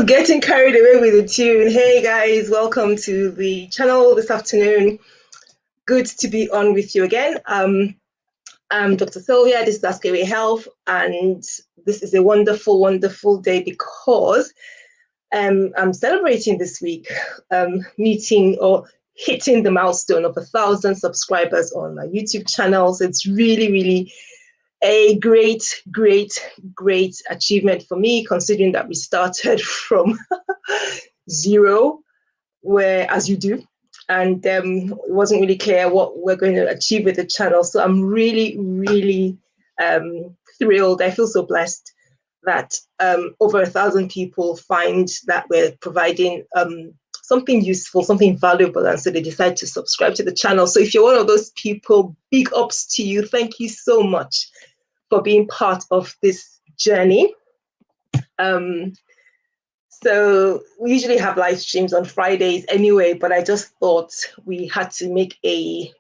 was getting carried away with the tune. Hey guys, welcome to the channel this afternoon. Good to be on with you again. I'm Dr. Sylvia, this is AskAwayHealth, and this is a wonderful, wonderful day because I'm celebrating this week, meeting or hitting the milestone of 1,000 subscribers on my YouTube channel. So it's really, really a great achievement for me, considering that we started from zero, where as you do, and it wasn't really clear what we're going to achieve with the channel. So I'm really thrilled. I feel so blessed that over 1,000 people find that we're providing something useful, something valuable, and so they decide to subscribe to the channel. So if you're one of those people, big ups to you. Thank you so much for being part of this journey. So we usually have live streams on Fridays anyway, but I just thought we had to make a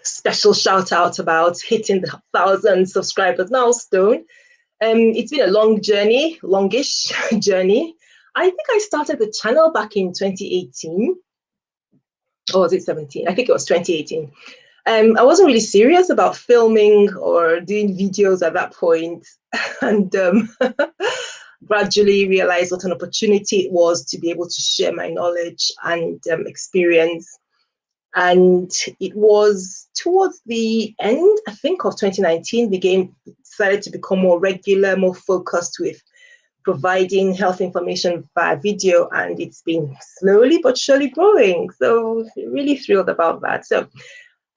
special shout out about hitting the 1,000 subscribers milestone. It's been a long journey, longish journey. I think I started the channel back in 2018, or was it 17? I think it was 2018. I wasn't really serious about filming or doing videos at that point, and gradually realized what an opportunity it was to be able to share my knowledge and experience. And it was towards the end, I think, of 2019, decided to become more regular, more focused with providing health information via video, and it's been slowly but surely growing. So really thrilled about that. So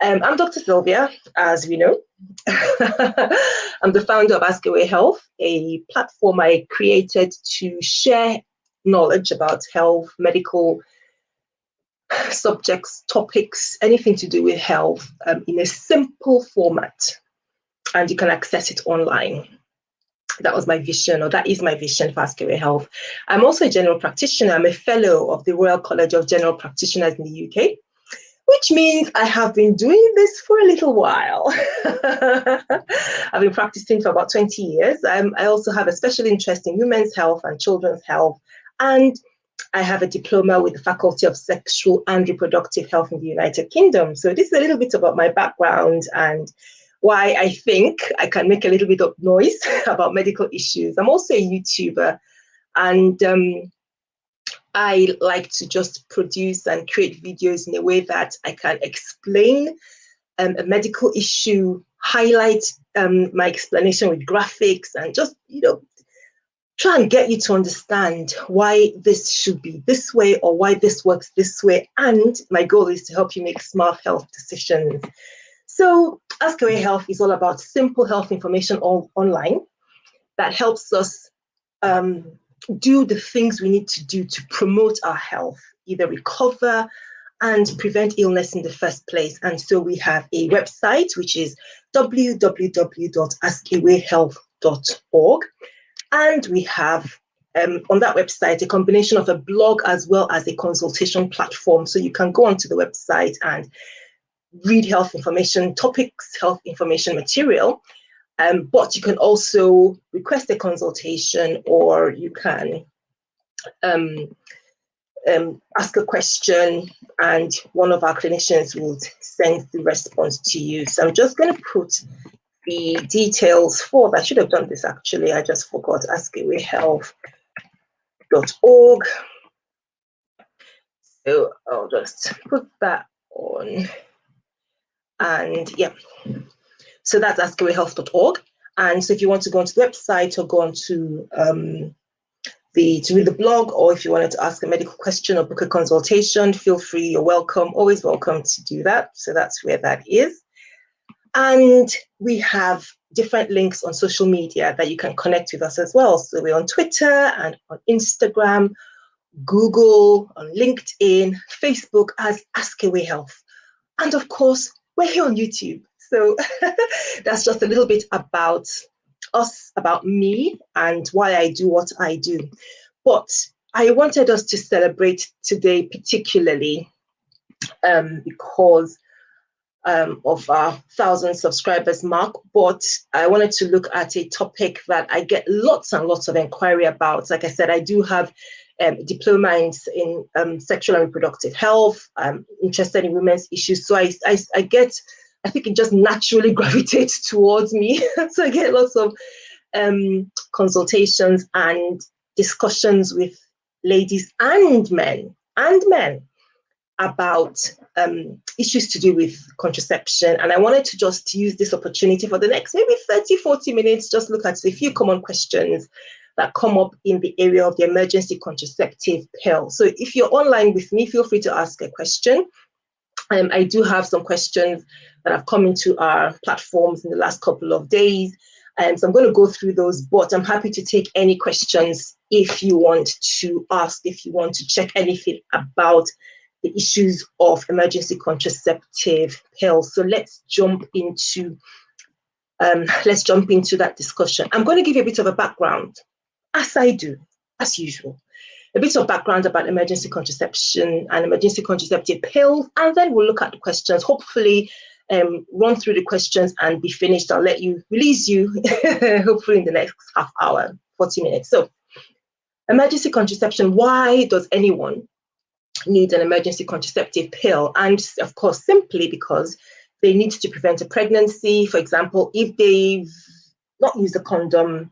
I'm Dr. Sylvia, as we know. I'm the founder of AskAwayHealth, a platform I created to share knowledge about health, medical subjects, topics, anything to do with health in a simple format, and you can access it online. That was my vision, or that is my vision for AskAwayHealth. I'm also a general practitioner. I'm a fellow of the Royal College of General Practitioners in the UK, which means I have been doing this for a little while. I've been practicing for about 20 years. I also have a special interest in women's health and children's health, and I have a diploma with the Faculty of Sexual and Reproductive Health in the United Kingdom. So this is a little bit about my background and why I think I can make a little bit of noise about medical issues. I'm also a YouTuber, and I like to just produce and create videos in a way that I can explain a medical issue, highlight my explanation with graphics, and just, try and get you to understand why this should be this way or why this works this way. And my goal is to help you make smart health decisions. So AskAwayHealth is all about simple health information online that helps us do the things we need to do to promote our health, either recover and prevent illness in the first place. And so we have a website, which is www.askawayhealth.org. And we have on that website a combination of a blog as well as a consultation platform. So you can go onto the website and read health information topics, health information material. But you can also request a consultation, or you can ask a question, and one of our clinicians will send the response to you. So I'm just going to put the details for that. I should have done this actually. I just forgot. AskAwayHealth.org. So I'll just put that on. And yeah. So that's AskAwayHealth.org. And so if you want to go onto the website or go on to read the blog, or if you wanted to ask a medical question or book a consultation, feel free. You're welcome, always welcome to do that. So that's where that is. And we have different links on social media that you can connect with us as well. So we're on Twitter and on Instagram, Google, on LinkedIn, Facebook as AskAwayHealth. And of course, we're here on YouTube. So that's just a little bit about us, about me, and why I do what I do. But I wanted us to celebrate today particularly because of our 1,000 subscribers mark, but I wanted to look at a topic that I get lots and lots of inquiry about. Like I said, I do have diploma in sexual and reproductive health. I'm interested in women's issues, so I think it just naturally gravitates towards me. So I get lots of consultations and discussions with ladies and men about issues to do with contraception. And I wanted to just use this opportunity for the next maybe 30-40 minutes, just look at a few common questions that come up in the area of the emergency contraceptive pill. So if you're online with me, feel free to ask a question. I do have some questions that have come into our platforms in the last couple of days. So I'm going to go through those, but I'm happy to take any questions if you want to ask, if you want to check anything about the issues of emergency contraceptive pills. So let's jump into that discussion. I'm going to give you a bit of a background, as I do, as usual. A bit of background about emergency contraception and emergency contraceptive pills, and then we'll look at the questions. Hopefully, run through the questions and be finished. I'll release you, hopefully in the next half hour, 40 minutes. So, emergency contraception, why does anyone need an emergency contraceptive pill? And of course, simply because they need to prevent a pregnancy. For example, if they've not used a condom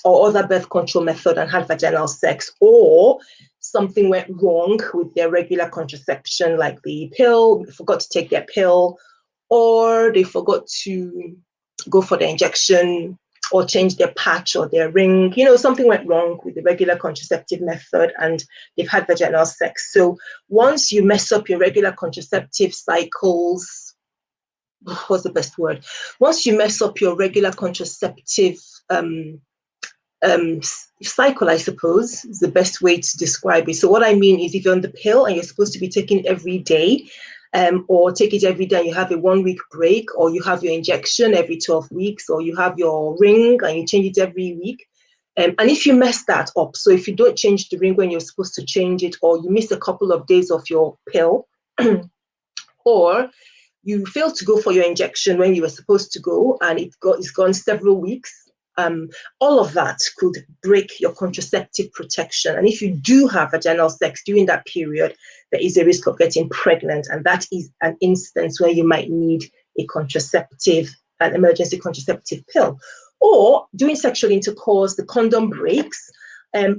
or other birth control method and had vaginal sex, or something went wrong with their regular contraception, like the pill, they forgot to take their pill, or they forgot to go for the injection or change their patch or their ring, something went wrong with the regular contraceptive method and they've had vaginal sex. So once you mess up your regular contraceptive cycles, what's the best word? Once you mess up your regular contraceptive cycle, I suppose, is the best way to describe it. So what I mean is, if you're on the pill and you're supposed to be taking it every day, or take it every day and you have a 1 week break, or you have your injection every 12 weeks, or you have your ring and you change it every week. And if you mess that up, so if you don't change the ring when you're supposed to change it, or you miss a couple of days of your pill, or you fail to go for your injection when you were supposed to go and it's gone several weeks, all of that could break your contraceptive protection. And if you do have vaginal sex during that period, there is a risk of getting pregnant. And that is an instance where you might need an emergency contraceptive pill. Or doing sexual intercourse, the condom breaks,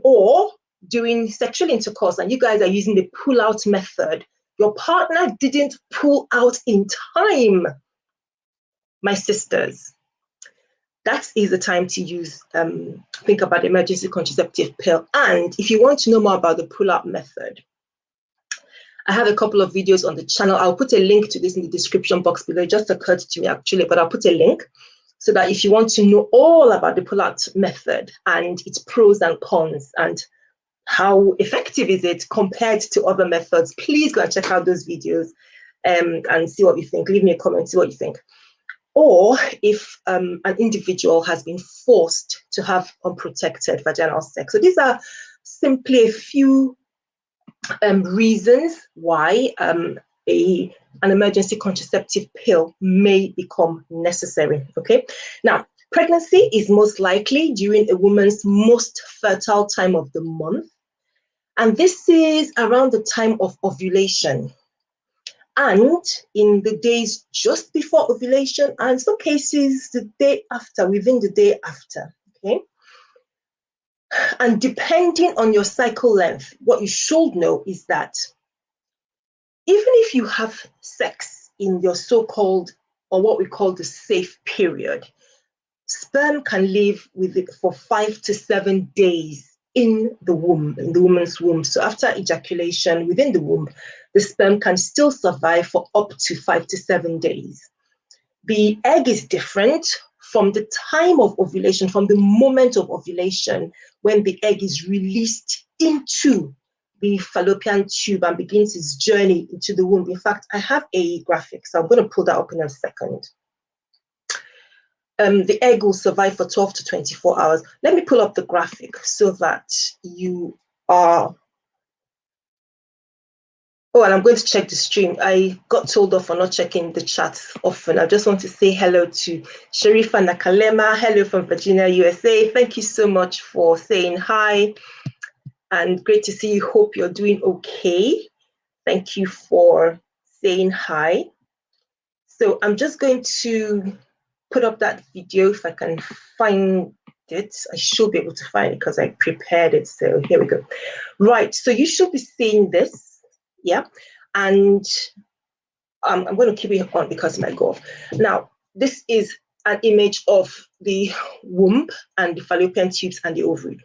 or doing sexual intercourse and you guys are using the pull-out method. Your partner didn't pull out in time, my sisters. That is the time to think about the emergency contraceptive pill. And if you want to know more about the pull-out method, I have a couple of videos on the channel. I'll put a link to this in the description box below. It just occurred to me actually, but I'll put a link so that if you want to know all about the pull-out method and its pros and cons and how effective is it compared to other methods, please go and check out those videos and see what you think. Leave me a comment, see what you think. Or if an individual has been forced to have unprotected vaginal sex. So these are simply a few reasons why an emergency contraceptive pill may become necessary. Okay. Now, pregnancy is most likely during a woman's most fertile time of the month. And this is around the time of ovulation. And in the days just before ovulation, and in some cases the day after, within the day after, okay? And depending on your cycle length, what you should know is that even if you have sex in your so-called, or what we call the safe period, sperm can live with it for 5 to 7 days in the womb, in the woman's womb. So after ejaculation within the womb, the sperm can still survive for up to 5 to 7 days. The egg is different from the time of ovulation, from the moment of ovulation, when the egg is released into the fallopian tube and begins its journey into the womb. In fact, I have a graphic, so I'm going to pull that up in a second. The egg will survive for 12 to 24 hours. Let me pull up the graphic so that you are Oh, and I'm going to check the stream. I got told off for not checking the chat often. I just want to say hello to Sharifa Nakalema. Hello from Virginia, USA. Thank you so much for saying hi. And great to see you. Hope you're doing okay. Thank you for saying hi. So I'm just going to put up that video if I can find it. I should be able to find it because I prepared it. So here we go. Right. So you should be seeing this. Yeah. And I'm going to keep it on because it might go off. Now, this is an image of the womb and the fallopian tubes and the ovary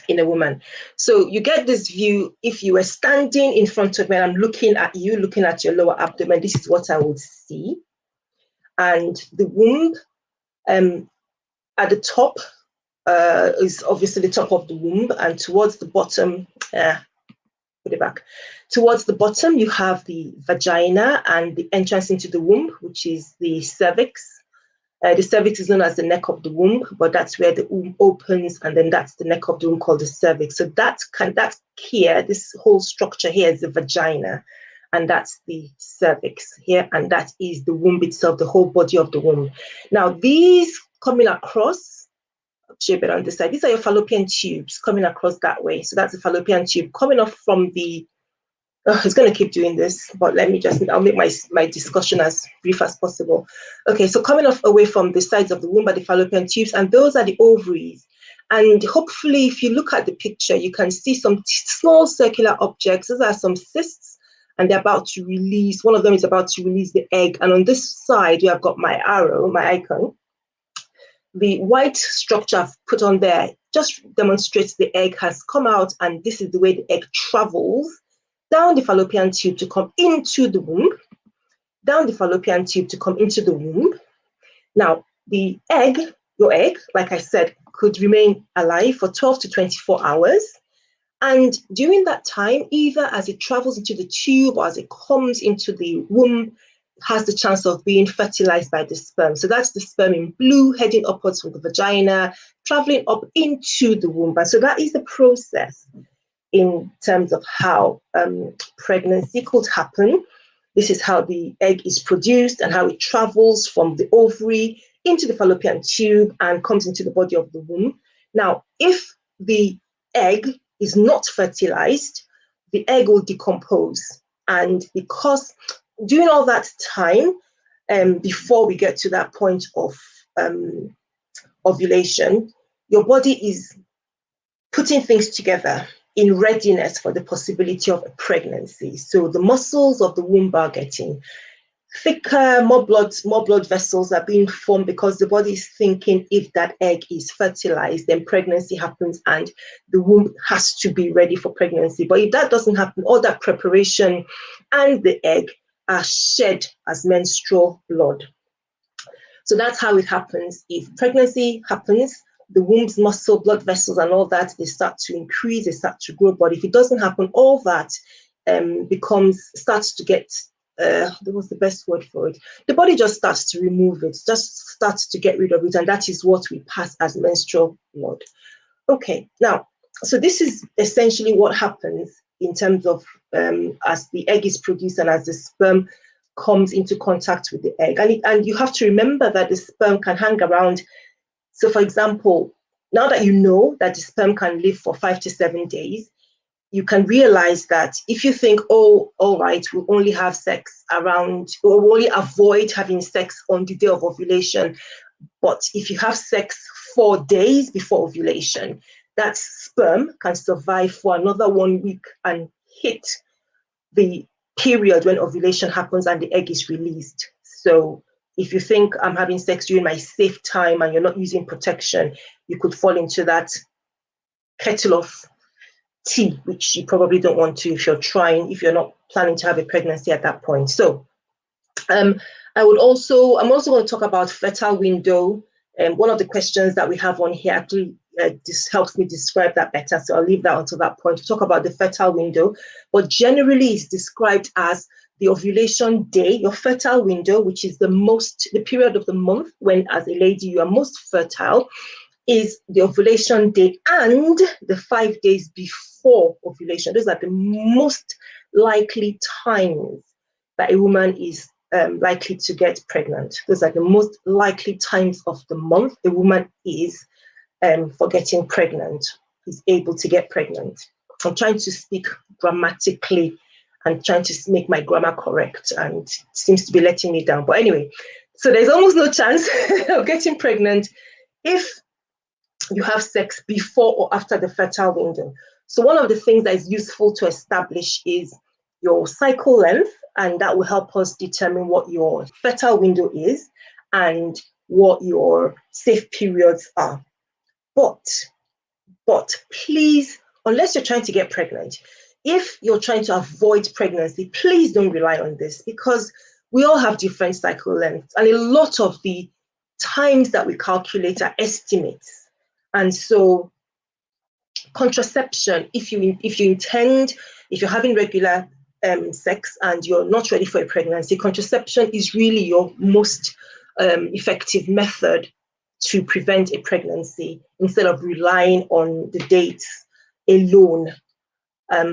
in a woman. So you get this view. If you were standing in front of me and I'm looking at you, looking at your lower abdomen, this is what I would see. And the womb at the top is obviously the top of the womb, and towards the bottom, put it back. Towards the bottom, you have the vagina and the entrance into the womb, which is the cervix. The cervix is known as the neck of the womb, but that's where the womb opens, and then that's the neck of the womb called the cervix. So that's here, this whole structure here is the vagina, and that's the cervix here, and that is the womb itself, the whole body of the womb. Now, these coming across, I'll show you better on this side, these are your fallopian tubes coming across that way. So that's the fallopian tube coming off from the it's going to keep doing this, but I'll make my discussion as brief as possible. Okay, so coming off away from the sides of the womb are the fallopian tubes, and those are the ovaries. And hopefully, if you look at the picture, you can see some small circular objects. Those are some cysts, and they're about to release. One of them is about to release the egg. And on this side, you have got my arrow, my icon. The white structure I've put on there just demonstrates the egg has come out, and this is the way the egg travels down the fallopian tube to come into the womb, down the fallopian tube to come into the womb. Now, the egg, your egg, like I said, could remain alive for 12 to 24 hours. And during that time, either as it travels into the tube or as it comes into the womb, has the chance of being fertilized by the sperm. So that's the sperm in blue heading upwards from the vagina, traveling up into the womb. And so that is the process in terms of how pregnancy could happen. This is how the egg is produced and how it travels from the ovary into the fallopian tube and comes into the body of the womb. Now, if the egg is not fertilized, the egg will decompose. And because during all that time, before we get to that point of ovulation, your body is putting things together in readiness for the possibility of a pregnancy. So the muscles of the womb are getting thicker, more blood vessels are being formed because the body is thinking if that egg is fertilized, then pregnancy happens and the womb has to be ready for pregnancy. But if that doesn't happen, all that preparation and the egg are shed as menstrual blood. So that's how it happens. If pregnancy happens, the womb's muscle, blood vessels, and all that, they start to increase, they start to grow. But if it doesn't happen, all that starts to get, what's the best word for it? The body just starts to remove it, just starts to get rid of it. And that is what we pass as menstrual blood. Okay, now, so this is essentially what happens in terms of as the egg is produced and as the sperm comes into contact with the egg. And you have to remember that the sperm can hang around. So, for example, now that you know that the sperm can live for 5 to 7 days, you can realize that if you think, oh, all right, we'll only have sex around, or we'll only avoid having sex on the day of ovulation. But if you have sex 4 days before ovulation, that sperm can survive for another 1 week and hit the period when ovulation happens and the egg is released. So if you think I'm having sex during my safe time and you're not using protection, you could fall into that kettle of tea, which you probably don't want to if you're not planning to have a pregnancy at that point. So I'm also going to talk about fertile window. One of the questions that we have on here actually this helps me describe that better. So I'll leave that until that point to talk about the fertile window. But generally, it's described as the ovulation day, your fertile window, which is the period of the month when, as a lady, you are most fertile, is the ovulation day and the 5 days before ovulation. Those are the most likely times that a woman is likely to get pregnant. Those are the most likely times of the month a woman is for getting pregnant, is able to get pregnant. I'm trying to speak grammatically and trying to make my grammar correct, and it seems to be letting me down. But anyway, so there's almost no chance of getting pregnant if you have sex before or after the fertile window. So one of the things that is useful to establish is your cycle length, and that will help us determine what your fertile window is and what your safe periods are. But please, unless you're trying to get pregnant, if you're trying to avoid pregnancy, please don't rely on this, because we all have different cycle lengths, and a lot of the times that we calculate are estimates. And so contraception, if you're having regular sex and you're not ready for a pregnancy, contraception is really your most effective method to prevent a pregnancy, instead of relying on the dates alone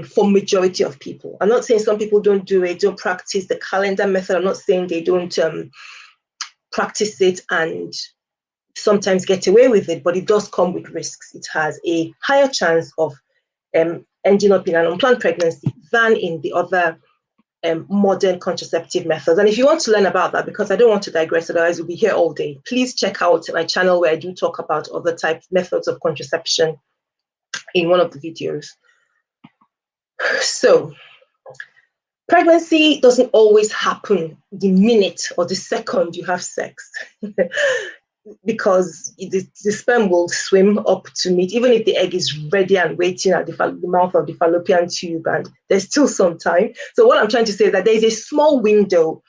for majority of people. I'm not saying some people don't do it, don't practice the calendar method. I'm not saying they don't practice it and sometimes get away with it, but it does come with risks. It has a higher chance of ending up in an unplanned pregnancy than in the other modern contraceptive methods. And if you want to learn about that, because I don't want to digress, otherwise we'll be here all day, please check out my channel where I do talk about other methods of contraception in one of the videos. So pregnancy doesn't always happen the minute or the second you have sex. Because the sperm will swim up to meet, even if the egg is ready and waiting at the mouth of the fallopian tube, and there's still some time. So what I'm trying to say is that there's a small window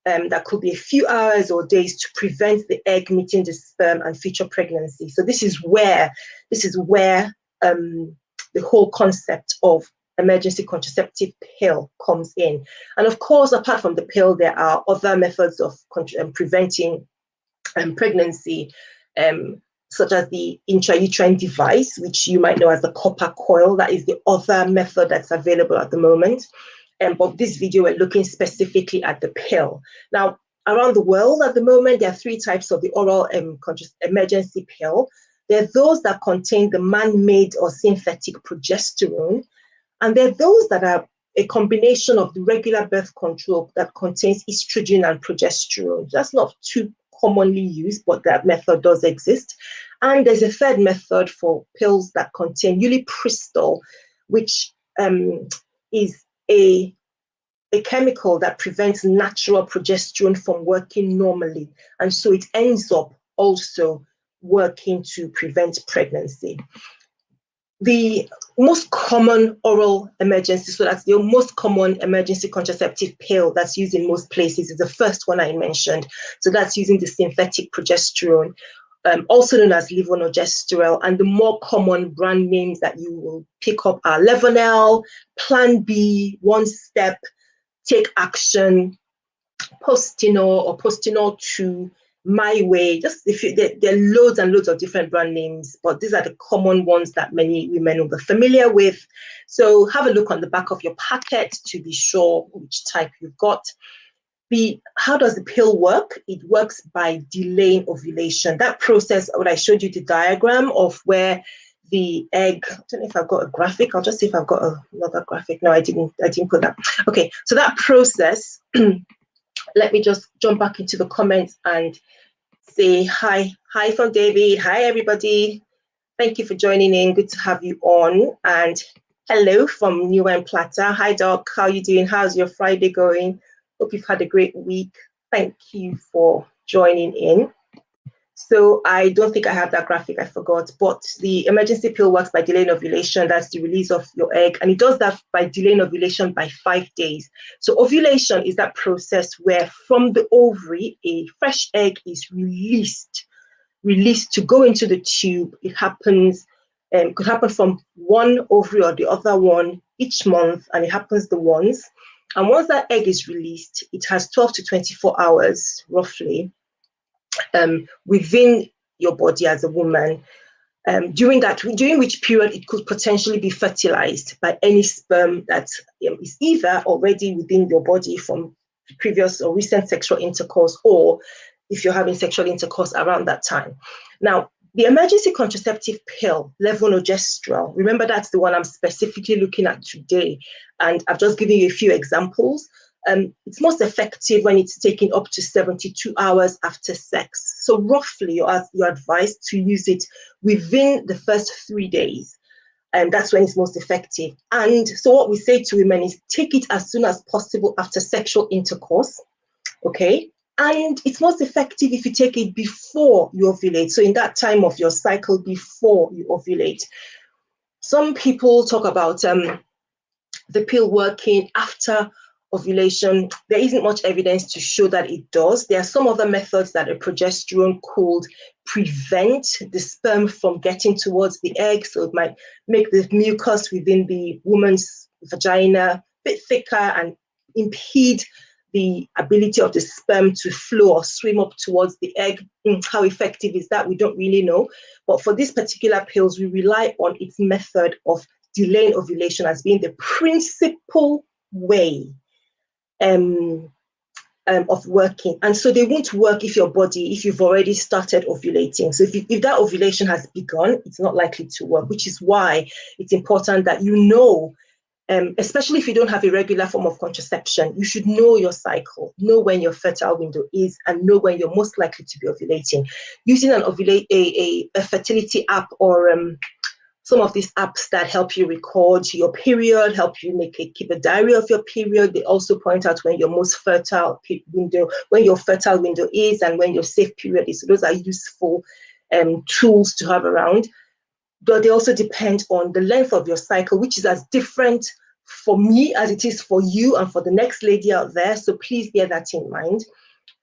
that could be a few hours or days to prevent the egg meeting the sperm and future pregnancy. So this is where the whole concept of emergency contraceptive pill comes in. And of course, apart from the pill, there are other methods of preventing pregnancy, such as the intrauterine device, which you might know as the copper coil. That is the other method that's available at the moment. But this video, we're looking specifically at the pill. Now, around the world at the moment, there are 3 types of the oral emergency pill. There are those that contain the man-made or synthetic progesterone, and there are those that are a combination of the regular birth control that contains estrogen and progesterone. That's not too commonly used, but that method does exist. And there's a third method for pills that contain ulipristal, which is a chemical that prevents natural progesterone from working normally. And so it ends up also working to prevent pregnancy. The most common oral emergency, so that's the most common emergency contraceptive pill that's used in most places, is the first one I mentioned. So that's using the synthetic progesterone, also known as levonorgestrel. And the more common brand names that you will pick up are Levonel, Plan B, One Step, Take Action, Postinor or Postinor 2, My Way. There are loads and loads of different brand names, but these are the common ones that many women will be familiar with. So have a look on the back of your packet to be sure which type you've got. How does the pill work? It works by delaying ovulation. That process, when I showed you the diagram of where the egg, I don't know if I've got a graphic. I'll just see if I've got another graphic. No, I didn't put that. Okay, so that process, let me just jump back into the comments and say hi. Hi from David. Hi, everybody. Thank you for joining in. Good to have you on. And hello from New and Plata. Hi, Doc. How are you doing? How's your Friday going? Hope you've had a great week. Thank you for joining in. So I don't think I have that graphic, I forgot, but the emergency pill works by delaying ovulation. That's the release of your egg. And it does that by delaying ovulation by 5 days. So ovulation is that process where from the ovary, a fresh egg is released to go into the tube. It happens, could happen from one ovary or the other one each month, and it happens the once. And once that egg is released, it has 12 to 24 hours, roughly, within your body as a woman during which period it could potentially be fertilized by any sperm that is either already within your body from previous or recent sexual intercourse, or if you're having sexual intercourse around that time. Now, the emergency contraceptive pill, levonorgestrel, remember that's the one I'm specifically looking at today, and I've just given you a few examples. It's most effective when it's taken up to 72 hours after sex. So roughly, you're advised to use it within the first 3 days. And that's when it's most effective. And so what we say to women is take it as soon as possible after sexual intercourse, okay? And it's most effective if you take it before you ovulate. So in that time of your cycle before you ovulate. Some people talk about the pill working after ovulation. There isn't much evidence to show that it does. There are some other methods that a progesterone could prevent the sperm from getting towards the egg. So it might make the mucus within the woman's vagina a bit thicker and impede the ability of the sperm to flow or swim up towards the egg. How effective is that? We don't really know. But for these particular pills, we rely on its method of delaying ovulation as being the principal way of working. And so they won't work if you've already started ovulating. So if that ovulation has begun, it's not likely to work, which is why it's important that you know, especially if you don't have a regular form of contraception, you should know your cycle, know when your fertile window is, and know when you're most likely to be ovulating. Using a fertility app or some of these apps that help you record your period, help you keep a diary of your period. They also point out when your most fertile window, when your fertile window is, and when your safe period is. So those are useful tools to have around. But they also depend on the length of your cycle, which is as different for me as it is for you and for the next lady out there. So please bear that in mind,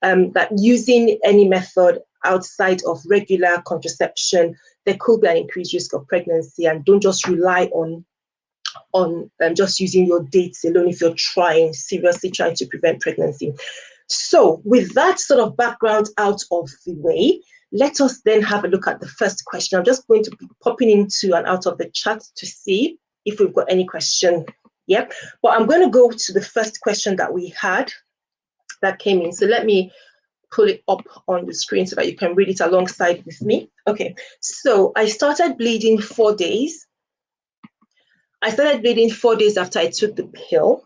that using any method outside of regular contraception, there could be an increased risk of pregnancy, and don't just rely on just using your dates alone if you're seriously trying to prevent pregnancy. So with that sort of background out of the way, let us then have a look at the first question. I'm just going to be popping into and out of the chat to see if we've got any question. Yep. But I'm going to go to the first question that we had that came in. So let me pull it up on the screen so that you can read it alongside with me. Okay. So I started bleeding 4 days. I started bleeding 4 days after I took the pill,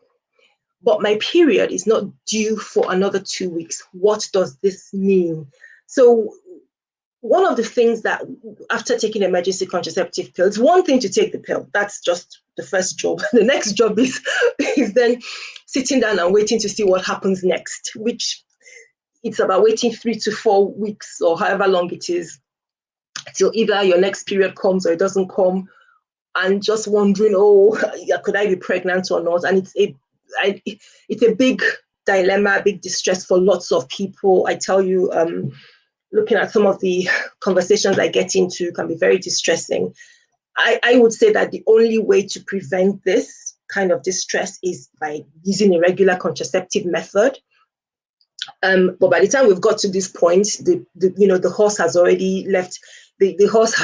but my period is not due for another 2 weeks. What does this mean? So one of the things that after taking emergency contraceptive pills, one thing to take the pill, that's just the first job. The next job is then sitting down and waiting to see what happens next, which it's about waiting 3 to 4 weeks or however long it is till either your next period comes or it doesn't come, and just wondering, could I be pregnant or not? And it's a big dilemma, big distress for lots of people. I tell you, looking at some of the conversations I get into can be very distressing. I would say that the only way to prevent this kind of distress is by using a regular contraceptive method. But by the time we've got to this point, the horse has already left. The horse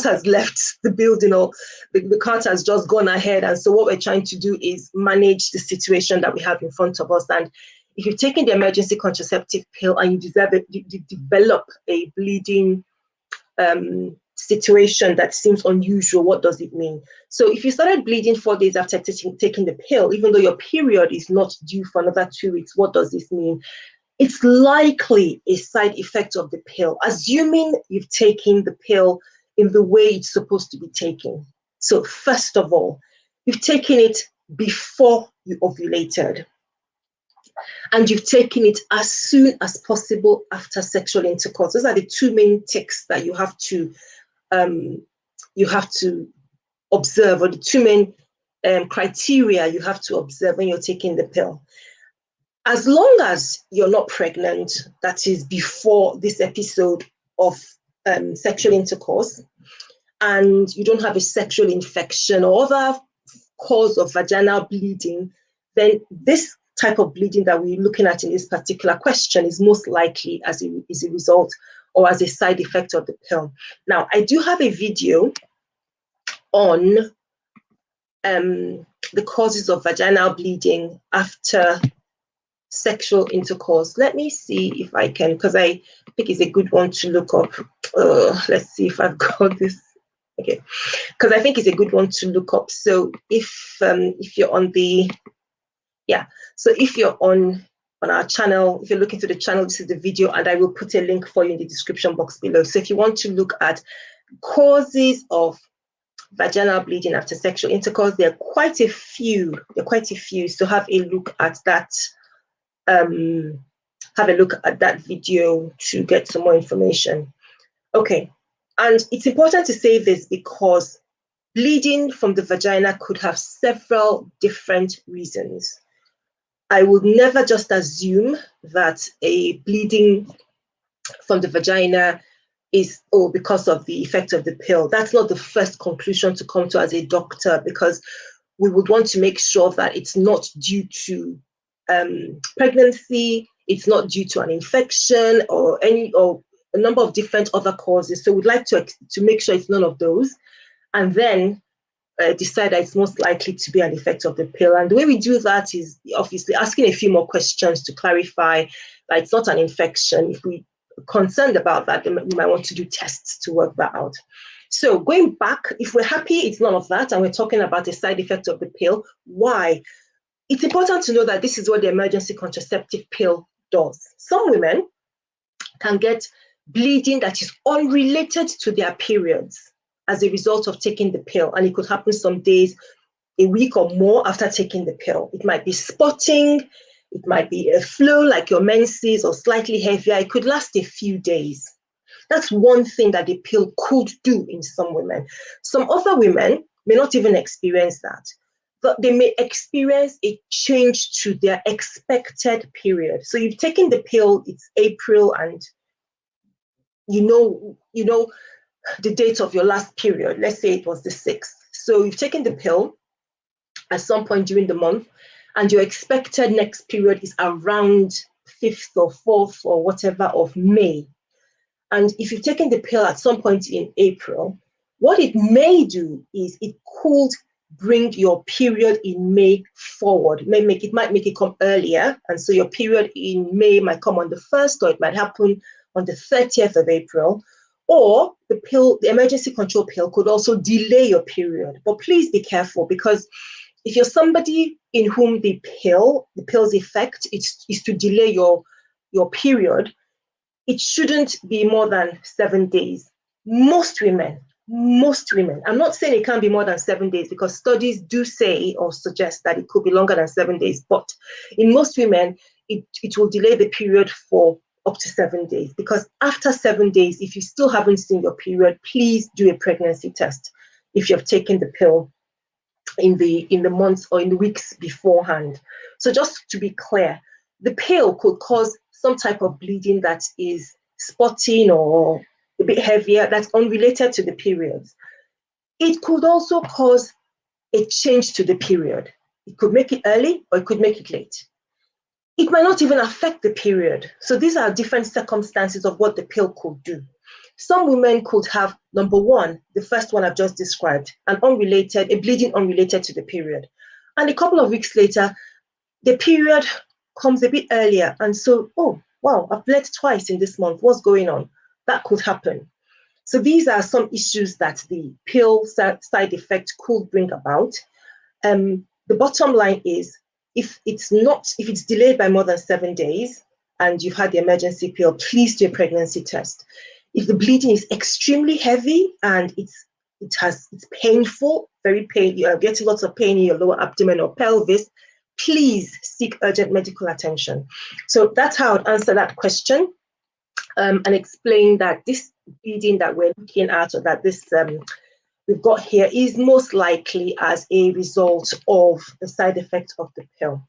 has left the building, or the cart has just gone ahead. And so what we're trying to do is manage the situation that we have in front of us. And if you've taken the emergency contraceptive pill and you develop a bleeding situation that seems unusual, what does it mean? So if you started bleeding 4 days after taking the pill, even though your period is not due for another 2 weeks, what does this mean? It's likely a side effect of the pill, assuming you've taken the pill in the way it's supposed to be taken. So first of all, you've taken it before you ovulated, and you've taken it as soon as possible after sexual intercourse. Those are the two main ticks that you have to observe, or the two main criteria you have to observe when you're taking the pill. As long as you're not pregnant, that is before this episode of sexual intercourse, and you don't have a sexual infection or other cause of vaginal bleeding, then this type of bleeding that we're looking at in this particular question is most likely as a result or as a side effect of the pill. Now, I do have a video on the causes of vaginal bleeding after sexual intercourse. Let me see if I can, because I think it's a good one to look up. Let's see if I've got this. Okay, because I think it's a good one to look up. So if you're on the, so if you're on our channel, if you're looking to the channel, this is the video, and I will put a link for you in the description box below. So if you want to look at causes of vaginal bleeding after sexual intercourse, there are quite a few. So have a look at that. Have a look at that video to get some more information. Okay, and it's important to say this because bleeding from the vagina could have several different reasons. I would never just assume that a bleeding from the vagina is because of the effect of the pill. That's not the first conclusion to come to as a doctor, because we would want to make sure that it's not due to pregnancy, it's not due to an infection or a number of different other causes. So we'd like to make sure it's none of those, and then decide that it's most likely to be an effect of the pill. And the way we do that is obviously asking a few more questions to clarify that it's not an infection. If we're concerned about that, then we might want to do tests to work that out. So going back, if we're happy it's none of that and we're talking about a side effect of the pill, why? It's important to know that this is what the emergency contraceptive pill does. Some women can get bleeding that is unrelated to their periods as a result of taking the pill, and it could happen some days, a week or more after taking the pill. It might be spotting, it might be a flow like your menses or slightly heavier. It could last a few days. That's one thing that the pill could do in some women. Some other women may not even experience that, but they may experience a change to their expected period. So you've taken the pill, it's April, and you know the date of your last period. Let's say it was the 6th. So you've taken the pill at some point during the month, and your expected next period is around 5th or 4th or whatever of May. And if you've taken the pill at some point in April, what it may do is it could bring your period in May forward. It might make it come earlier, and so your period in May might come on the 1st, or it might happen on the 30th of April. Or the emergency control pill could also delay your period. But please be careful, because if you're somebody in whom the pill's effect is to delay your period, it shouldn't be more than 7 days. Most women, I'm not saying it can't be more than 7 days, because studies do say or suggest that it could be longer than 7 days. But in most women, it will delay the period for up to 7 days, because after 7 days, if you still haven't seen your period, please do a pregnancy test if you've taken the pill in the months or in the weeks beforehand. So just to be clear, the pill could cause some type of bleeding that is spotting or a bit heavier, that's unrelated to the periods. It could also cause a change to the period. It could make it early, or it could make it late. It might not even affect the period. So these are different circumstances of what the pill could do. Some women could have, number one, the first one I've just described, a bleeding unrelated to the period. And a couple of weeks later, the period comes a bit earlier. And so, oh, wow, I've bled twice in this month. What's going on? That could happen. So these are some issues that the pill side effect could bring about. The bottom line is, if it's delayed by more than 7 days and you've had the emergency pill, please do a pregnancy test. If the bleeding is extremely heavy and it's painful, very painful, you're getting lots of pain in your lower abdomen or pelvis, please seek urgent medical attention. So that's how I'd answer that question, and explain that this bleeding that we're looking at, or that this we've got here, is most likely as a result of the side effect of the pill.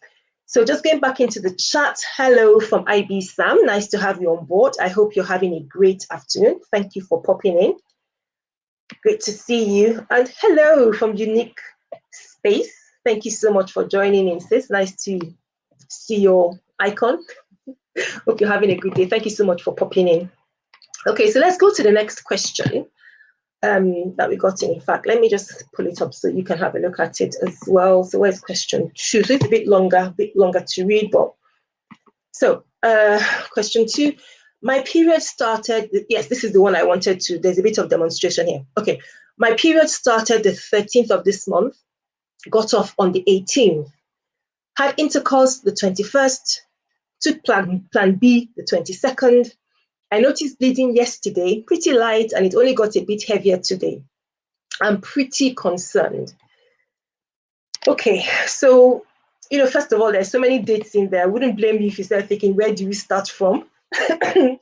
So just going back into the chat, hello from IB Sam, nice to have you on board. I hope you're having a great afternoon. Thank you for popping in. Great to see you. And hello from Unique Space. Thank you so much for joining in, sis. Nice to see your icon. Hope you're having a good day. Thank you so much for popping in. Okay, so let's go to the next question that we got in. In fact, let me just pull it up so you can have a look at it as well. So where's question 2? So it's a bit longer to read, but so question 2. My period started, yes, this is the one I wanted to, there's a bit of demonstration here. Okay, my period started the 13th of this month, got off on the 18th, had intercourse the 21st, took plan B the 22nd. I noticed bleeding yesterday, pretty light, and it only got a bit heavier today. I'm pretty concerned. Okay, so, first of all, there's so many dates in there. I wouldn't blame you if you start thinking, where do we start from? And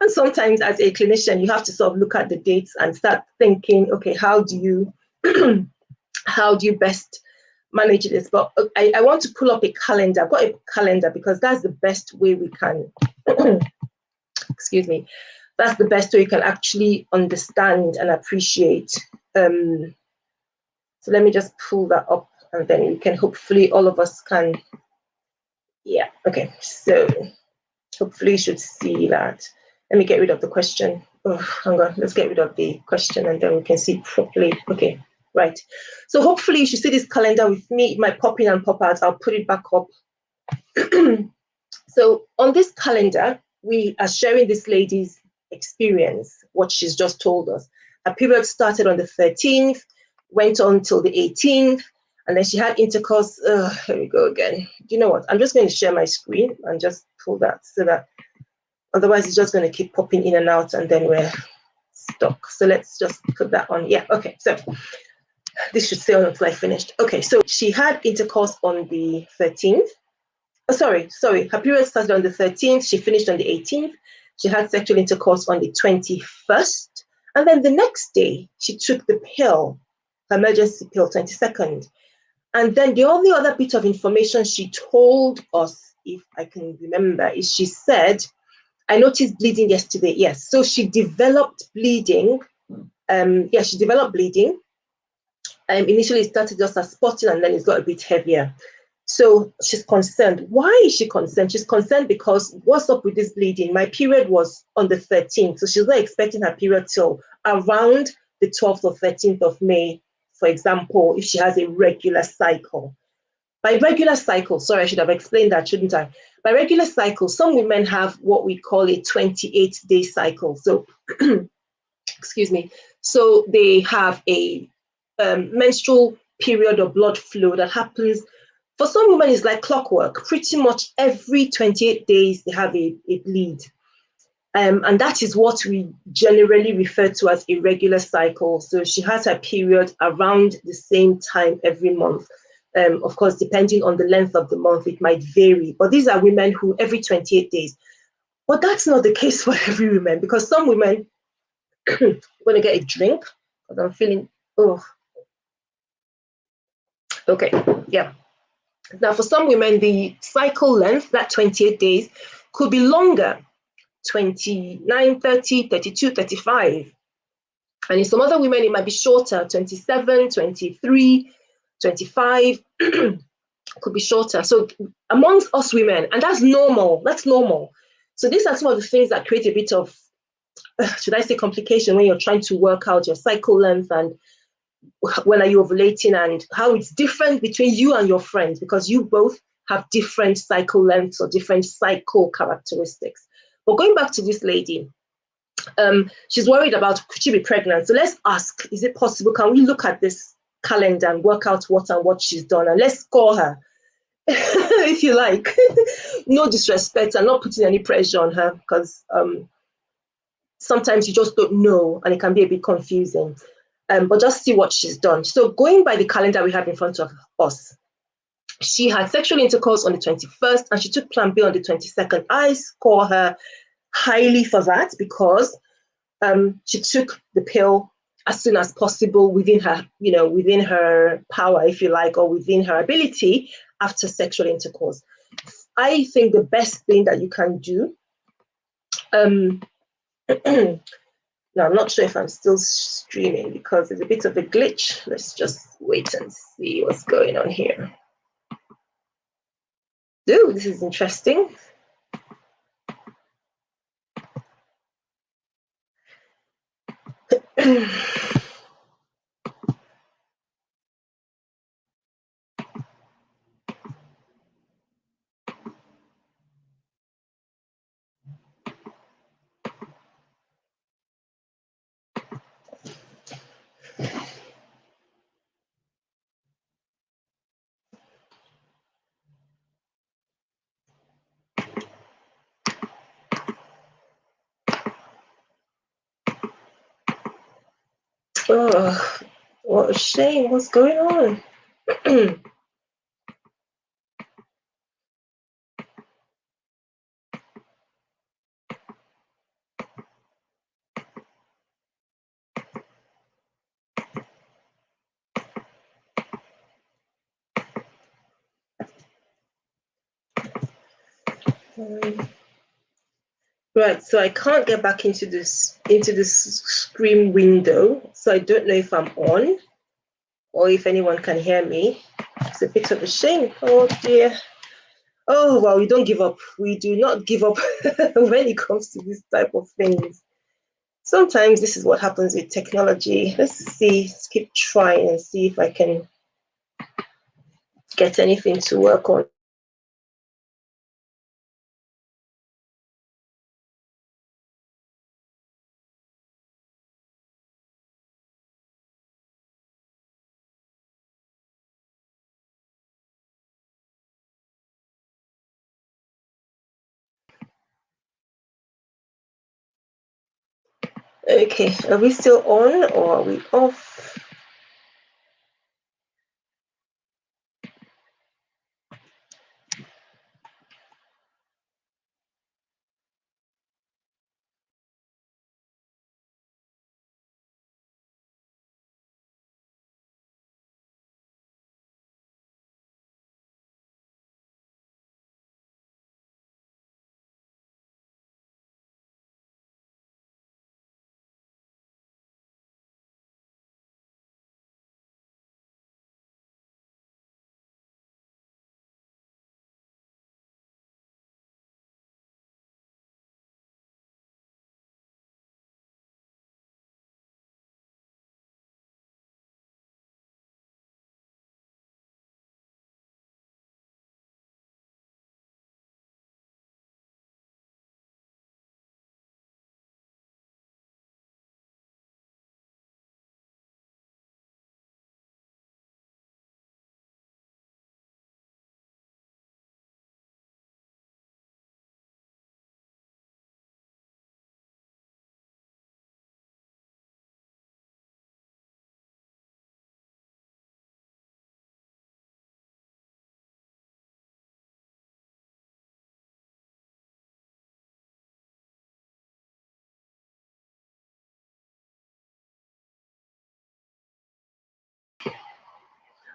sometimes as a clinician, you have to sort of look at the dates and start thinking, okay, how do you best manage this? But I want to pull up a calendar. I've got a calendar because that's the best way we can, excuse me, that's the best way you can actually understand and appreciate. So let me just pull that up and then we can hopefully all of us can, yeah, okay. So hopefully you should see that. Let me get rid of the question. Oh, hang on, let's get rid of the question and then we can see properly. Okay, right. So hopefully you should see this calendar with me. It might pop in and pop out. I'll put it back up. So on this calendar, we are sharing this lady's experience, what she's just told us. Her period started on the 13th, went on till the 18th, and then she had intercourse. Here we go again. Do you know what? I'm just going to share my screen and just pull that so that otherwise it's just going to keep popping in and out and then we're stuck. So let's just put that on. Yeah, okay. So this should stay on until I finished. Okay, so she had intercourse on the 13th. Oh, sorry. Her period started on the 13th. She finished on the 18th. She had sexual intercourse on the 21st. And then the next day, she took the pill, her emergency pill, 22nd. And then the only other bit of information she told us, if I can remember, is she said, I noticed bleeding yesterday. Yes. So she developed bleeding. She developed bleeding. Initially, it started just as spotting and then it got a bit heavier. So she's concerned. Why is she concerned? She's concerned because what's up with this bleeding? My period was on the 13th. So she's not expecting her period till around the 12th or 13th of May, for example, if she has a regular cycle. By regular cycle, sorry, I should have explained that, shouldn't I? By regular cycle, some women have what we call a 28-day cycle. So, excuse me. So they have a menstrual period or blood flow that happens. For some women, it's like clockwork. Pretty much every 28 days, they have a bleed. And that is what we generally refer to as irregular cycle. So she has her period around the same time every month. Of course, depending on the length of the month, it might vary. But these are women who every 28 days. But that's not the case for every woman, because some women want to get a drink, because I'm feeling, okay, yeah. Now, for some women, the cycle length, that 28 days, could be longer, 29, 30, 32, 35. And in some other women, it might be shorter, 27, 23, 25, could be shorter. So amongst us women, and that's normal, So these are some of the things that create a bit of, should I say, complication when you're trying to work out your cycle length and when are you ovulating and how it's different between you and your friends, because you both have different cycle lengths or different cycle characteristics. But going back to this lady, she's worried about, could she be pregnant? So let's ask, is it possible? Can we look at this calendar and work out what she's done? And let's score her, if you like. No disrespect, I'm not putting any pressure on her, because sometimes you just don't know and it can be a bit confusing. But just see what she's done. So going by the calendar we have in front of us, she had sexual intercourse on the 21st and she took plan B on the 22nd. I score her highly for that because she took the pill as soon as possible within her power, if you like, or within her ability after sexual intercourse. I think the best thing that you can do, now, I'm not sure if I'm still streaming because there's a bit of a glitch. Let's just wait and see what's going on here. Ooh, this is interesting. Oh, what a shame. What's going on? Right, so I can't get back into this screen window. So I don't know if I'm on or if anyone can hear me. It's a bit of a shame. Oh dear. Oh well, we don't give up. We do not give up when it comes to this type of things. Sometimes this is what happens with technology. Let's see, let's keep trying and see if I can get anything to work on. Okay, are we still on or are we off?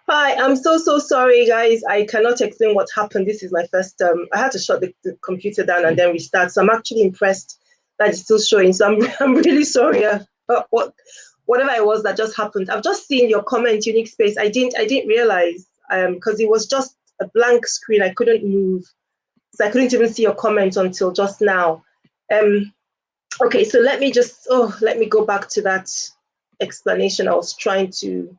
Hi, I'm so sorry, guys. I cannot explain what happened. This is my first. I had to shut the computer down and then restart. So I'm actually impressed that it's still showing. So I'm really sorry about whatever it was that just happened. I've just seen your comment, unique space. I didn't realize because it was just a blank screen. I couldn't move, so I couldn't even see your comment until just now. Okay, so let me go back to that explanation I was trying to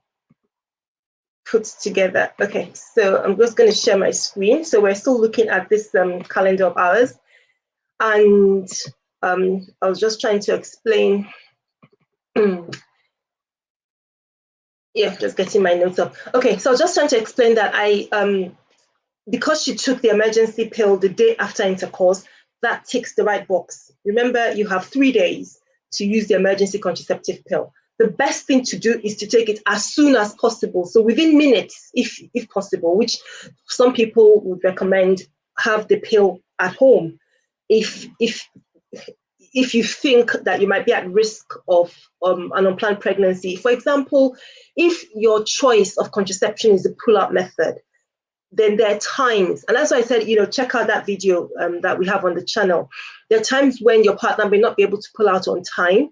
put together. Okay, so I'm just going to share my screen. So we're still looking at this calendar of ours, and I was just trying to explain. Yeah, just getting my notes up. Okay, so I was just trying to explain that because she took the emergency pill the day after intercourse, that ticks the right box. Remember, you have 3 days to use the emergency contraceptive pill. The best thing to do is to take it as soon as possible. So within minutes, if possible, which some people would recommend, have the pill at home. If you think that you might be at risk of an unplanned pregnancy. For example, if your choice of contraception is the pull-out method, then there are times, and that's why I said, check out that video that we have on the channel. There are times when your partner may not be able to pull out on time.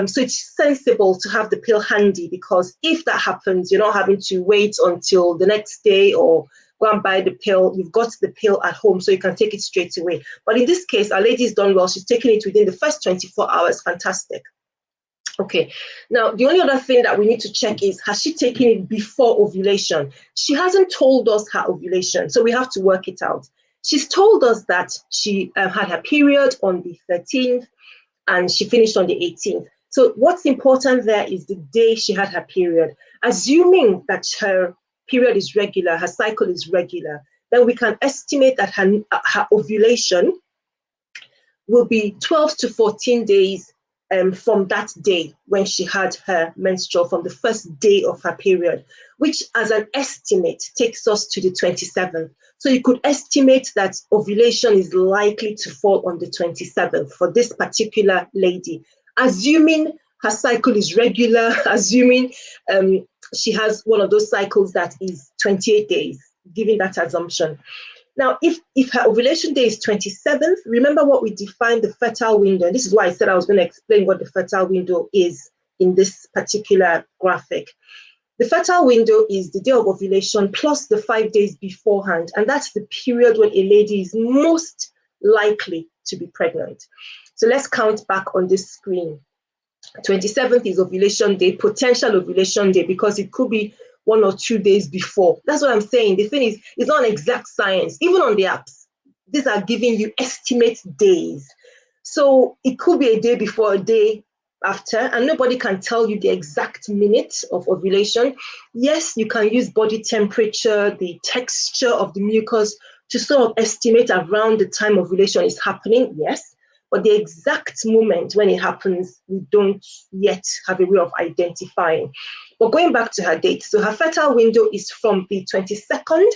So it's sensible to have the pill handy, because if that happens, you're not having to wait until the next day or go and buy the pill. You've got the pill at home, so you can take it straight away. But in this case, our lady's done well. She's taken it within the first 24 hours. Fantastic. Okay, now the only other thing that we need to check is, has she taken it before ovulation? She hasn't told us her ovulation, so we have to work it out. She's told us that she had her period on the 13th and she finished on the 18th. So what's important there is the day she had her period. Assuming that her period is regular, her cycle is regular, then we can estimate that her ovulation will be 12 to 14 days from that day when she had her menstrual, from the first day of her period, which as an estimate takes us to the 27th. So you could estimate that ovulation is likely to fall on the 27th for this particular lady, assuming her cycle is regular, assuming she has one of those cycles that is 28 days, giving that assumption. Now, if her ovulation day is 27th, remember what we defined the fertile window. And this is why I said I was going to explain what the fertile window is in this particular graphic. The fertile window is the day of ovulation plus the 5 days beforehand. And that's the period when a lady is most likely to be pregnant. So let's count back on this screen. 27th is ovulation day, potential ovulation day, because it could be 1 or 2 days before. That's what I'm saying. The thing is, it's not an exact science. Even on the apps, these are giving you estimate days. So it could be a day before, a day after, and nobody can tell you the exact minute of ovulation. Yes, you can use body temperature, the texture of the mucus to sort of estimate around the time ovulation is happening, yes. But the exact moment when it happens, we don't yet have a way of identifying. But going back to her date, so her fertile window is from the 22nd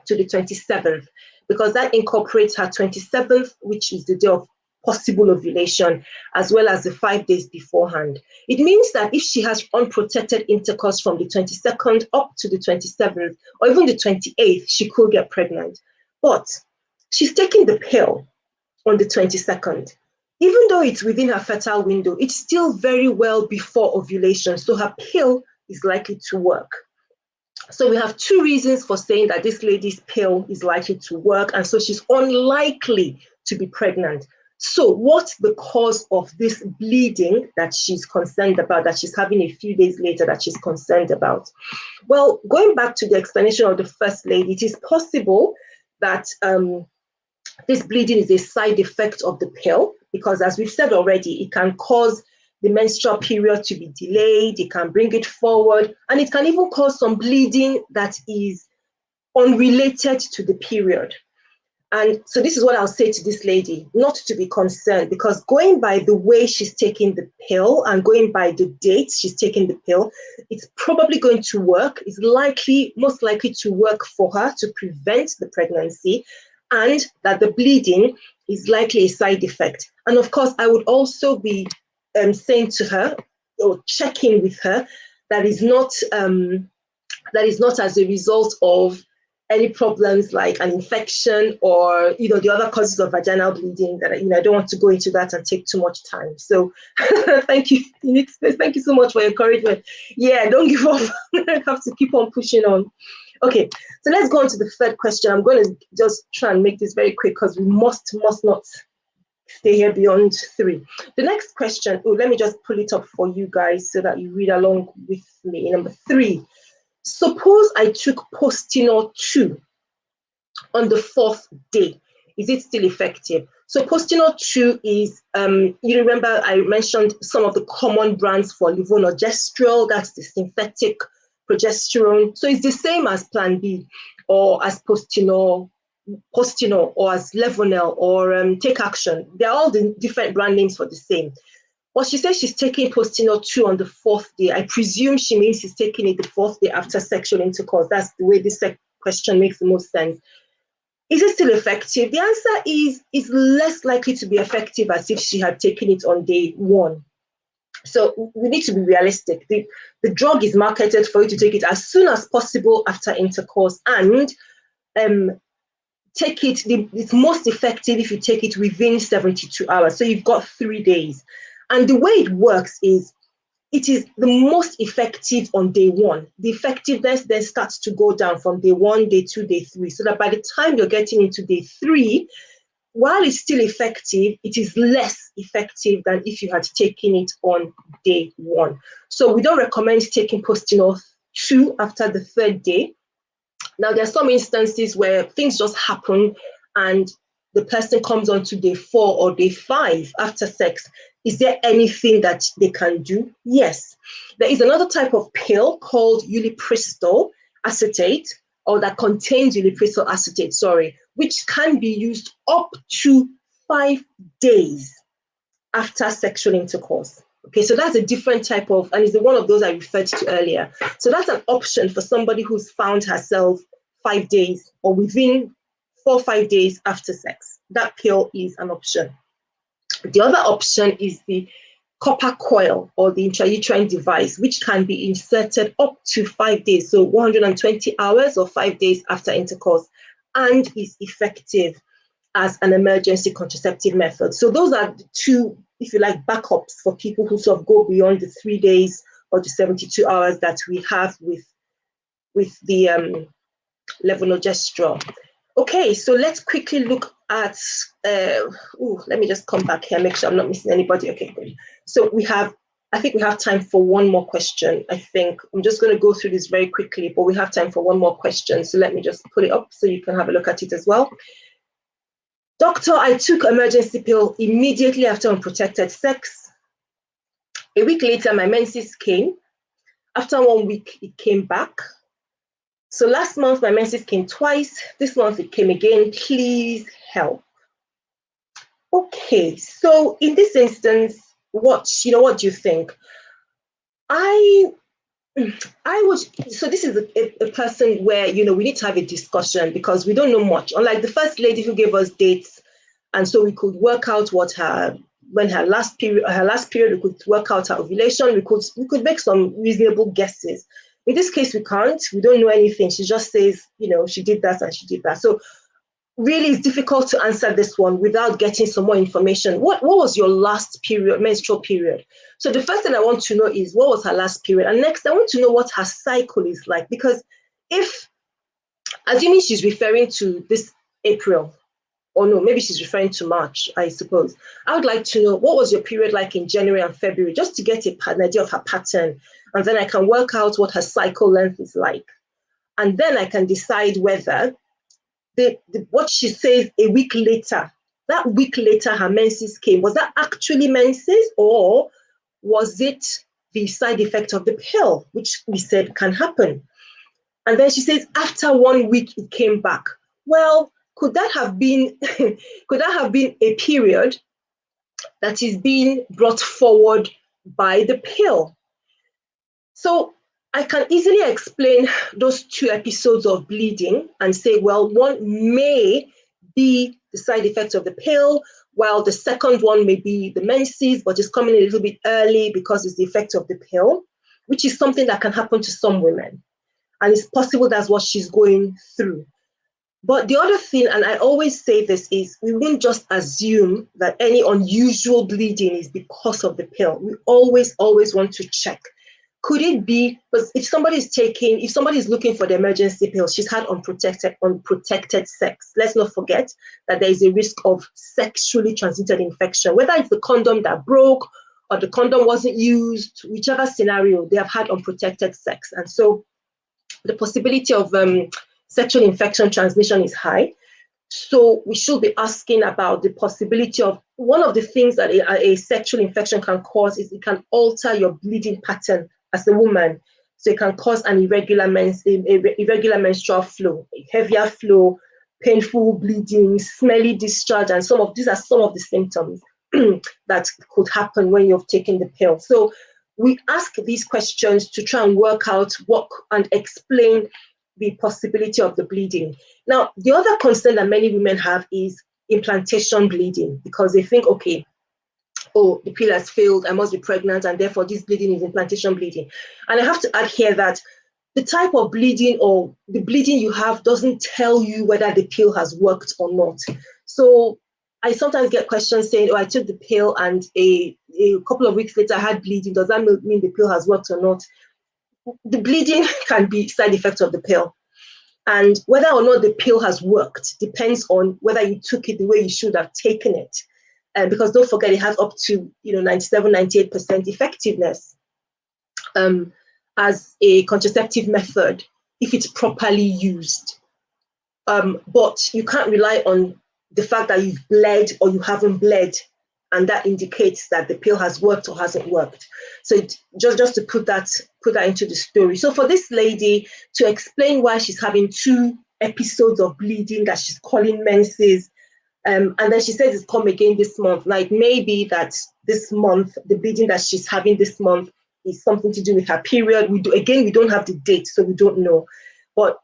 to the 27th, because that incorporates her 27th, which is the day of possible ovulation, as well as the 5 days beforehand. It means that if she has unprotected intercourse from the 22nd up to the 27th, or even the 28th, she could get pregnant. But she's taking the pill on the 22nd. Even though it's within her fertile window, it's still very well before ovulation. So her pill is likely to work. So we have 2 reasons for saying that this lady's pill is likely to work. And so she's unlikely to be pregnant. So what's the cause of this bleeding that she's concerned about, that she's having a few days later that she's concerned about? Well, going back to the explanation of the first lady, it is possible that this bleeding is a side effect of the pill, because as we've said already, it can cause the menstrual period to be delayed, it can bring it forward, and it can even cause some bleeding that is unrelated to the period. And so this is what I'll say to this lady, not to be concerned, because going by the way she's taking the pill and going by the date she's taking the pill, it's probably going to work. It's likely, most likely to work for her to prevent the pregnancy, and that the bleeding is likely a side effect. And of course, I would also be saying to her, or checking with her, that is not as a result of any problems like an infection or the other causes of vaginal bleeding. That I don't want to go into that and take too much time. So thank you. Thank you so much for your encouragement. Yeah, don't give up. I have to keep on pushing on. Okay, so let's go on to the third question. I'm going to just try and make this very quick because we must not stay here beyond 3. The next question, let me just pull it up for you guys so that you read along with me. Number 3, suppose I took Postinor 2 on the 4th day. Is it still effective? So Postinor 2 is, you remember I mentioned some of the common brands for levonorgestrel, that's the synthetic progesterone. So it's the same as Plan B, or as Postinor, or as Levonel, or Take Action. They're all the different brand names for the same. Well, she says she's taking Postinor 2 on the 4th day. I presume she means she's taking it the 4th day after sexual intercourse. That's the way this question makes the most sense. Is it still effective? The answer is less likely to be effective as if she had taken it on day 1. So we need to be realistic. The drug is marketed for you to take it as soon as possible after intercourse, and take it. It's most effective if you take it within 72 hours. So you've got 3 days. And the way it works is, it is the most effective on day 1. The effectiveness then starts to go down from day 1, day 2, day 3. So that by the time you're getting into day 3, while it's still effective, it is less effective than if you had taken it on day 1. So we don't recommend taking Postinor 2 after the 3rd day. Now, there are some instances where things just happen and the person comes on to day 4 or day 5 after sex. Is there anything that they can do? Yes. There is another type of pill called ulipristal acetate, or that contains ulipristal acetate, which can be used up to 5 days after sexual intercourse. Okay, so that's a different type of, and it's one of those I referred to earlier. So that's an option for somebody who's found herself 5 days or within 4 or 5 days after sex. That pill is an option. The other option is the copper coil, or the intrauterine device, which can be inserted up to 5 days, so 120 hours or 5 days after intercourse, and is effective as an emergency contraceptive method. So those are the 2, if you like, backups for people who sort of go beyond the 3 days or the 72 hours that we have with the levonorgestrel. Okay, so let's quickly look at, let me just come back here, make sure I'm not missing anybody. Okay, good. So I think we have time for one more question. I think I'm just going to go through this very quickly, but we have time for one more question. So let me just put it up so you can have a look at it as well. Doctor, I took emergency pill immediately after unprotected sex. A week later, my menses came. After 1 week, it came back. So last month, my menses came twice. This month, it came again. Please help. Okay, so in this instance, what do you think? So this is a person where, we need to have a discussion because we don't know much. Unlike the first lady who gave us dates, and so we could work out when her last period, we could work out her ovulation. We could make some reasonable guesses. In this case, we can't. We don't know anything. She just says, she did that and she did that. So really, it's difficult to answer this one without getting some more information. What was your last period, menstrual period? So the first thing I want to know is, what was her last period? And next, I want to know what her cycle is like. Because assuming she's referring to this April, or no, maybe she's referring to March, I suppose. I would like to know, what was your period like in January and February, just to get an idea of her pattern. And then I can work out what her cycle length is like. And then I can decide whether what she says a week later, that week later her menses came, was that actually menses, or was it the side effect of the pill, which we said can happen? And then she says after 1 week it came back. Well, could that have been a period that is being brought forward by the pill? So I can easily explain those 2 episodes of bleeding and say, well, one may be the side effect of the pill, while the second one may be the menses, but it's coming a little bit early because it's the effect of the pill, which is something that can happen to some women. And it's possible that's what she's going through. But the other thing, and I always say this, is we won't just assume that any unusual bleeding is because of the pill. We always want to check. Could it be, because if somebody is looking for the emergency pill, she's had unprotected sex. Let's not forget that there is a risk of sexually transmitted infection, whether it's the condom that broke or the condom wasn't used, whichever scenario, they have had unprotected sex. And so the possibility of sexual infection transmission is high. So we should be asking about the possibility of, one of the things that a sexual infection can cause is it can alter your bleeding pattern as a woman. So it can cause an irregular menstrual flow, a heavier flow, painful bleeding, smelly discharge, and these are some of the symptoms that could happen when you've taken the pill. So we ask these questions to try and work out and explain the possibility of the bleeding. Now, the other concern that many women have is implantation bleeding, because they think, okay, oh, the pill has failed, I must be pregnant, and therefore this bleeding is implantation bleeding. And I have to add here that the type of bleeding or the bleeding you have doesn't tell you whether the pill has worked or not. So I sometimes get questions saying, oh, I took the pill and a couple of weeks later I had bleeding. Does that mean the pill has worked or not? The bleeding can be side effects of the pill. And whether or not the pill has worked depends on whether you took it the way you should have taken it. Because don't forget, it has up to 97, 98% effectiveness as a contraceptive method if it's properly used. But you can't rely on the fact that you've bled or you haven't bled, and that indicates that the pill has worked or hasn't worked. So just to put that into the story. So for this lady to explain why she's having 2 episodes of bleeding that she's calling menses, and then she says it's come again this month. Like maybe that this month, the bleeding that she's having this month is something to do with her period. We don't have the date, so we don't know. But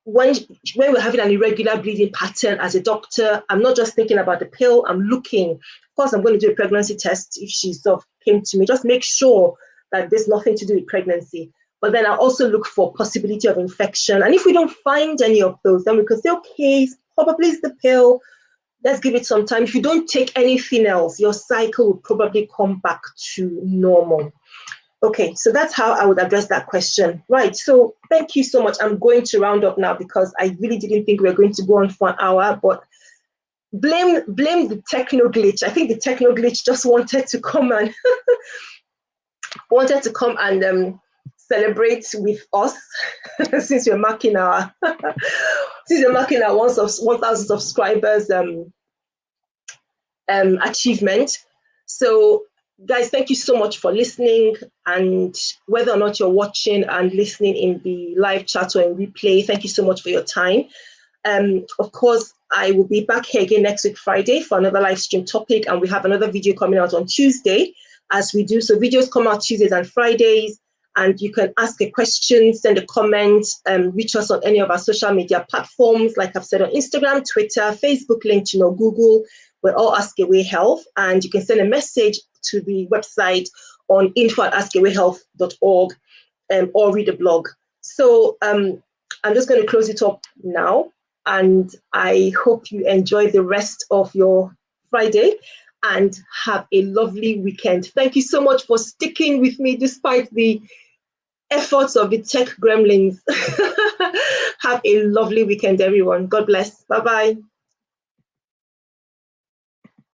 when we're having an irregular bleeding pattern as a doctor, I'm not just thinking about the pill. I'm looking. Of course, I'm going to do a pregnancy test if she sort of came to me. Just make sure that there's nothing to do with pregnancy. But then I also look for possibility of infection. And if we don't find any of those, then we can say, okay, probably it's the pill. Let's give it some time. If you don't take anything else, your cycle will probably come back to normal. Okay, so that's how I would address that question. Right, so thank you so much. I'm going to round up now because I really didn't think we were going to go on for an hour, but blame the techno glitch. I think the techno glitch just wanted to come and celebrate with us since we're marking our 1,000 subscribers achievement. So guys, thank you so much for listening, and whether or not you're watching and listening in the live chat or in replay, thank you so much for your time. Of course, I will be back here again next week Friday for another live stream topic, and we have another video coming out on Tuesday as we do. So videos come out Tuesdays and Fridays, and you can ask a question, send a comment, reach us on any of our social media platforms, like I've said, on Instagram, Twitter, Facebook, LinkedIn, or Google. We're all AskAwayHealth, and you can send a message to the website on info@askawayhealth.org or read a blog. So I'm just going to close it up now, and I hope you enjoy the rest of your Friday and have a lovely weekend. Thank you so much for sticking with me despite the efforts of the tech gremlins. Have a lovely weekend, everyone. God bless. Bye-bye.